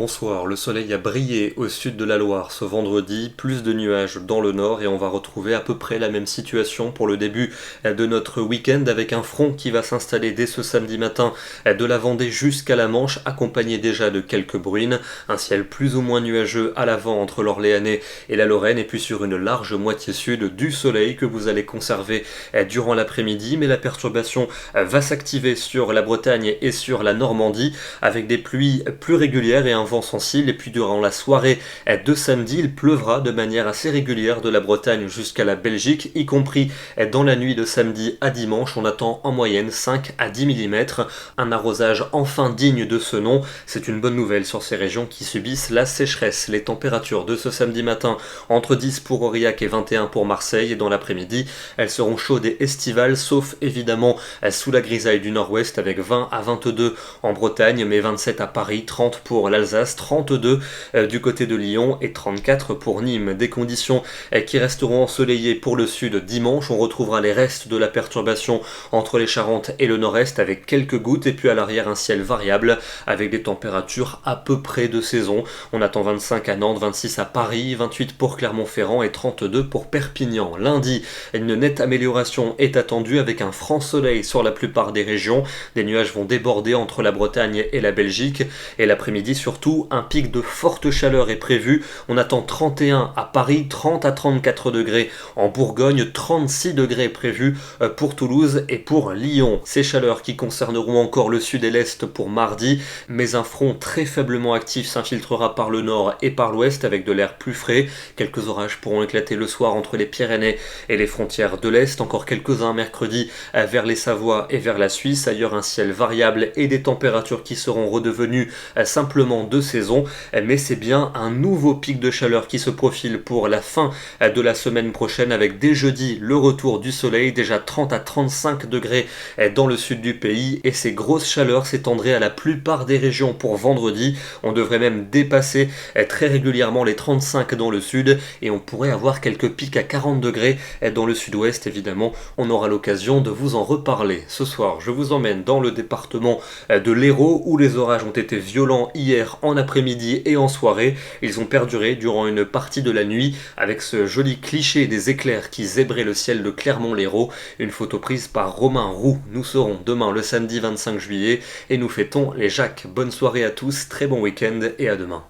Bonsoir, le soleil a brillé au sud de la Loire ce vendredi, plus de nuages dans le nord et on va retrouver à peu près la même situation pour le début de notre week-end avec un front qui va s'installer dès ce samedi matin de la Vendée jusqu'à la Manche, accompagné déjà de quelques bruines, un ciel plus ou moins nuageux à l'avant entre l'Orléanais et la Lorraine et puis sur une large moitié sud du soleil que vous allez conserver durant l'après-midi, mais la perturbation va s'activer sur la Bretagne et sur la Normandie avec des pluies plus régulières et un vent sensible, et puis durant la soirée de samedi, il pleuvra de manière assez régulière de la Bretagne jusqu'à la Belgique, y compris dans la nuit de samedi à dimanche. On attend en moyenne 5 à 10 mm, un arrosage enfin digne de ce nom. C'est une bonne nouvelle sur ces régions qui subissent la sécheresse. Les températures de ce samedi matin, entre 10 pour Aurillac et 21 pour Marseille, et dans l'après-midi, elles seront chaudes et estivales, sauf évidemment sous la grisaille du nord-ouest avec 20 à 22 en Bretagne, mais 27 à Paris, 30 pour l'Alsace, 32 du côté de Lyon et 34 pour Nîmes. Des conditions qui resteront ensoleillées pour le sud dimanche. On retrouvera les restes de la perturbation entre les Charentes et le nord-est avec quelques gouttes, et puis à l'arrière un ciel variable avec des températures à peu près de saison. On attend 25 à Nantes, 26 à Paris, 28 pour Clermont-Ferrand et 32 pour Perpignan. Lundi, une nette amélioration est attendue avec un franc soleil sur la plupart des régions. Des nuages vont déborder entre la Bretagne et la Belgique, et l'après-midi surtout, un pic de forte chaleur est prévu. On attend 31 à Paris, 30 à 34 degrés en Bourgogne, 36 degrés prévus pour Toulouse et pour Lyon. Ces chaleurs qui concerneront encore le sud et l'est pour mardi, mais un front très faiblement actif s'infiltrera par le nord et par l'ouest avec de l'air plus frais. Quelques orages pourront éclater le soir entre les Pyrénées et les frontières de l'est, encore quelques-uns mercredi vers les Savoies et vers la Suisse. Ailleurs un ciel variable et des températures qui seront redevenues simplement de saison, mais c'est bien un nouveau pic de chaleur qui se profile pour la fin de la semaine prochaine avec dès jeudi le retour du soleil, déjà 30 à 35 degrés dans le sud du pays, et ces grosses chaleurs s'étendraient à la plupart des régions pour vendredi. On devrait même dépasser très régulièrement les 35 dans le sud et on pourrait avoir quelques pics à 40 degrés dans le sud-ouest. Évidemment, on aura l'occasion de vous en reparler. Ce soir, je vous emmène dans le département de l'Hérault où les orages ont été violents hier en après-midi et en soirée. Ils ont perduré durant une partie de la nuit avec ce joli cliché des éclairs qui zébraient le ciel de Clermont-Lérault. Une photo prise par Romain Roux. Nous serons demain le samedi 25 juillet et nous fêtons les Jacques. Bonne soirée à tous, très bon week-end et à demain.